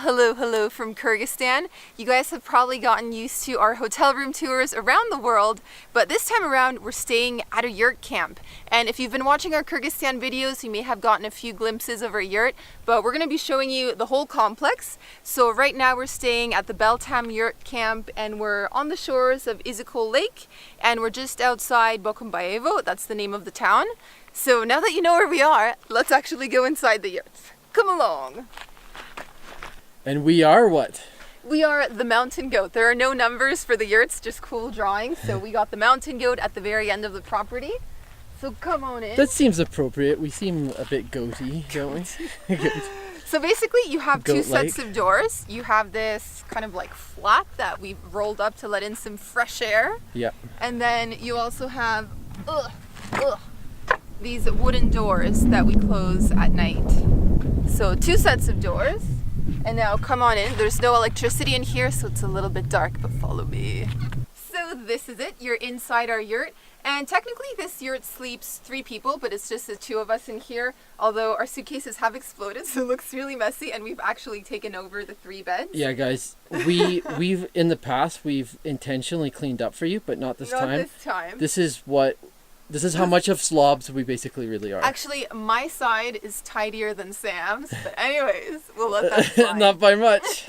Hello from Kyrgyzstan. You guys have probably gotten used to our hotel room tours around the world, but this time around we're staying at a yurt camp. And if you've been watching our Kyrgyzstan videos, you may have gotten a few glimpses of our yurt, but we're going to be showing you the whole complex. So right now we're staying at the Bel Tam Yurt Camp and we're on the shores of Issyk-Kul Lake and we're just outside Bokonbayevo, that's the name of the town. So now that you know where we are, let's actually go inside the yurts. Come along! And we are what? We are the mountain goat. There are no numbers for the yurts, just cool drawings. So we got the mountain goat at the very end of the property. So come on in. That seems appropriate. We seem a bit goaty, don't we? So basically you have two Goat-like. sets of doors. You have this kind of like flap that we've rolled up to let in some fresh air. Yeah. And then you also have these wooden doors that we close at night. So two sets of doors. And now come on in. There's no electricity in here, so it's a little bit dark, but follow me. So this is it. You're inside our yurt. And technically this yurt sleeps 3 people, but it's just the 2 of us in here. Although our suitcases have exploded, so it looks really messy, and we've actually taken over the 3 beds. Yeah, guys, we've in the past we've intentionally cleaned up for you, but not this time. Not this time. This is how much of slobs we basically really are. Actually, my side is tidier than Sam's, but anyways, we'll let that slide. Not by much.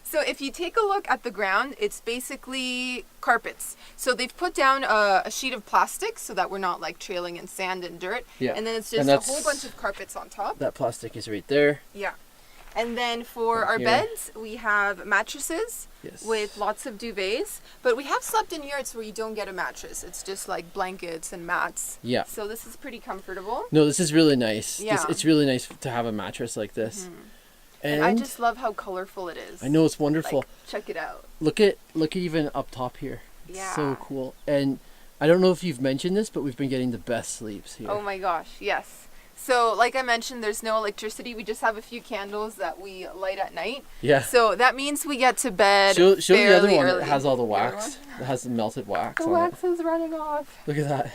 So if you take a look at the ground, it's basically carpets. So they've put down a sheet of plastic so that we're not like trailing in sand and dirt. Yeah. And then it's just a whole bunch of carpets on top. That plastic is right there. Yeah. And then for our beds, we have mattresses with lots of duvets. But we have slept in yurts where you don't get a mattress. It's just like blankets and mats. Yeah. So this is pretty comfortable. No, this is really nice. Yeah. It's really nice to have a mattress like this. Mm-hmm. And I just love how colorful it is. I know, it's wonderful. Like, check it out. Look at even up top here. It's so cool. And I don't know if you've mentioned this, but we've been getting the best sleeps here. Oh my gosh, yes. So like I mentioned, there's no electricity. We just have a few candles that we light at night. Yeah. So that means we get to bed Show the other one early. that has all the wax. That has the melted wax. The wax is running off. Look at that.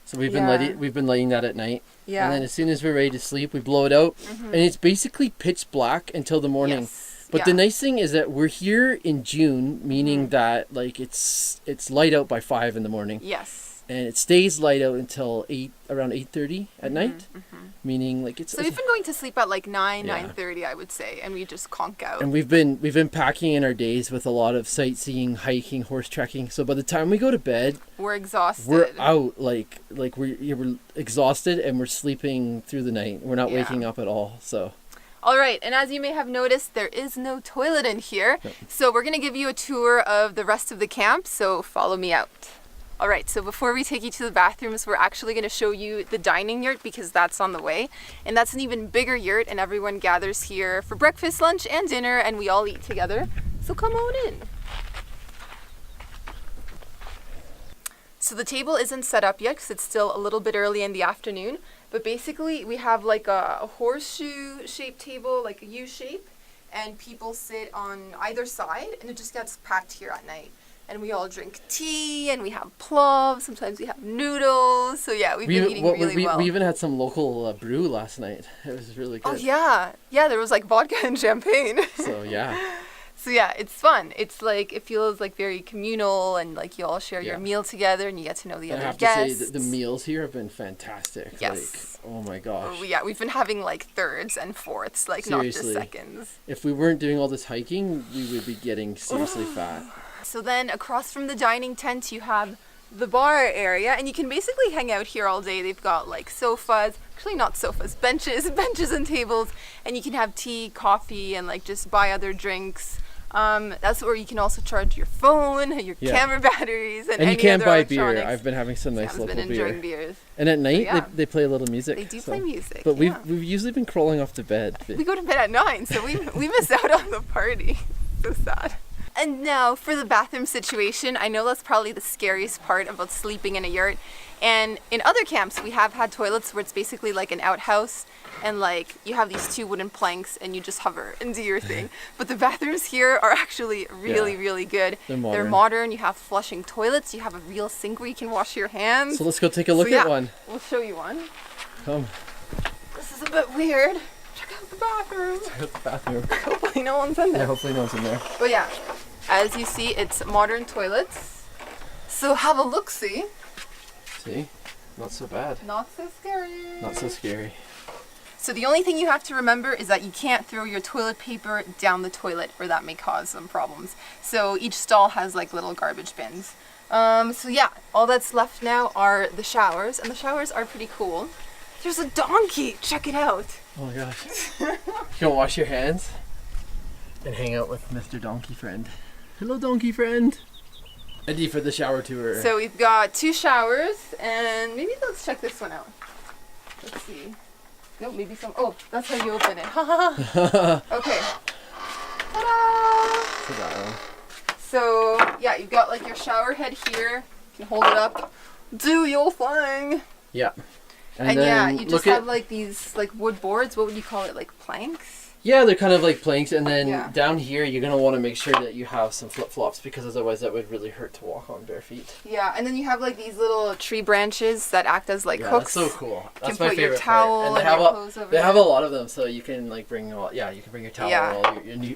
So we've been lighting that at night. Yeah. And then as soon as we're ready to sleep, we blow it out. Mm-hmm. And it's basically pitch black until the morning. Yes. But the nice thing is that we're here in June, meaning that like it's light out by 5 in the morning. Yes. And it stays light out until around 8:30 at night, meaning like it's. So we've been going to sleep at like 9:30, I would say, and we just conk out. And we've been packing in our days with a lot of sightseeing, hiking, horse trekking. So by the time we go to bed, we're exhausted. We're out like we're exhausted, and we're sleeping through the night. We're not waking up at all. So. All right, and as you may have noticed, there is no toilet in here. Nope. So we're gonna give you a tour of the rest of the camp. So follow me out. All right, so before we take you to the bathrooms, we're actually going to show you the dining yurt because that's on the way. And that's an even bigger yurt and everyone gathers here for breakfast, lunch, and dinner and we all eat together. So come on in. So the table isn't set up yet because it's still a little bit early in the afternoon. But basically we have like a horseshoe shaped table, like a U shape. And people sit on either side and it just gets packed here at night. And we all drink tea, and we have plov. Sometimes we have noodles. So yeah, we've been eating really well. We even had some local brew last night. It was really good. Oh yeah, there was like vodka and champagne. So yeah. So yeah, it's fun. It's like it feels like very communal, and like you all share your meal together, and you get to know the other guests. I have to say that the meals here have been fantastic. Yes. Like, oh my gosh. Oh, yeah, we've been having like thirds and fourths, like seriously, not just seconds. If we weren't doing all this hiking, we would be getting seriously fat. So then across from the dining tent, you have the bar area, and you can basically hang out here all day. They've got like sofas, actually not sofas, benches and tables, and you can have tea, coffee, and like just buy other drinks. That's where you can also charge your phone, your camera batteries, and any you can other buy electronics. beer. I've been having some nice local beer. I've been enjoying beers. And at night, they play a little music. They do play music, but we've usually been crawling off to bed. We go to bed at 9, so we miss out on the party. So sad. And now for the bathroom situation. I know that's probably the scariest part about sleeping in a yurt. And in other camps, we have had toilets where it's basically like an outhouse and like you have these 2 wooden planks and you just hover and do your thing. But the bathrooms here are actually really good. They're modern. You have flushing toilets. You have a real sink where you can wash your hands. So let's go take a look at one. We'll show you one. Come. This is a bit weird. Check out the bathroom. Check out the bathroom. hopefully no one's in there. Yeah, hopefully no one's in there. But yeah, as you see, it's modern toilets. So have a look-see. See? Not so bad. Not so scary. Not so scary. So the only thing you have to remember is that you can't throw your toilet paper down the toilet or that may cause some problems. So each stall has like little garbage bins. So yeah, all that's left now are the showers, and the showers are pretty cool. There's a donkey! Check it out! Oh my gosh. You can wash your hands and hang out with Mr. Donkey Friend. Hello, Donkey Friend! Ready for the shower tour. So we've got 2 showers, and maybe let's check this one out. Let's see. No, maybe some. Oh, that's how you open it. Okay. Ta-da! Ta-da. So yeah, you've got like your shower head here. You can hold it up. Do your thing. Yeah. And yeah, you just have like these like wood boards. What would you call it? Like planks? Yeah, they're kind of like planks, and then down here you're going to want to make sure that you have some flip-flops, because otherwise that would really hurt to walk on bare feet. Yeah, and then you have like these little tree branches that act as like hooks. That's so cool. That's my favorite your towel part. And they have a lot of them, so you can like bring you can bring your towel,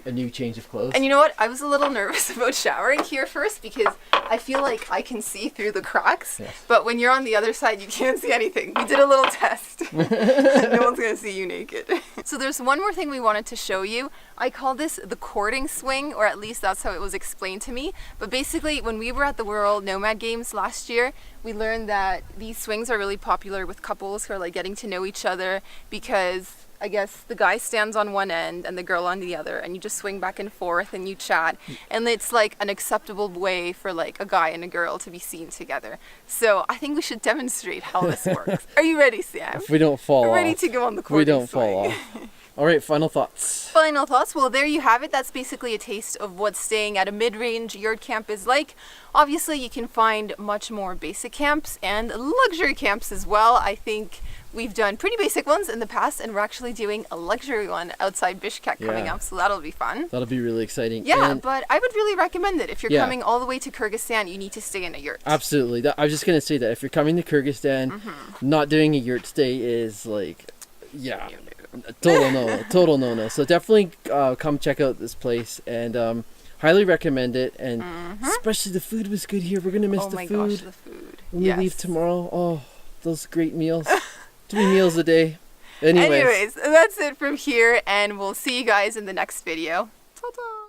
a new change of clothes. And you know what? I was a little nervous about showering here first because I feel like I can see through the cracks, but when you're on the other side, you can't see anything. We did a little test. No one's gonna see you naked. So there's one more thing we wanted to show you. I call this the courting swing, or at least that's how it was explained to me. But basically, when we were at the World Nomad Games last year, we learned that these swings are really popular with couples who are like getting to know each other, because I guess the guy stands on one end and the girl on the other, and you just swing back and forth and you chat, and it's like an acceptable way for like a guy and a girl to be seen together. So I think we should demonstrate how this works. Are you ready, Sam? If we don't fall off. Ready to go on the courting We don't swing. fall off. All right, final thoughts. Final thoughts. Well, there you have it. That's basically a taste of what staying at a mid-range yurt camp is like. Obviously, you can find much more basic camps and luxury camps as well. I think we've done pretty basic ones in the past, and we're actually doing a luxury one outside Bishkek coming up, so that'll be fun. That'll be really exciting. Yeah, but I would really recommend it. If you're coming all the way to Kyrgyzstan, you need to stay in a yurt. Absolutely. I was just going to say that if you're coming to Kyrgyzstan, not doing a yurt stay is like, total no. So definitely come check out this place, and highly recommend it. And especially the food was good here. We're going to miss the food. Oh my gosh, the food. When we leave tomorrow, those great meals. 3 meals a day. Anyways, that's it from here, and we'll see you guys in the next video. Ta-ta!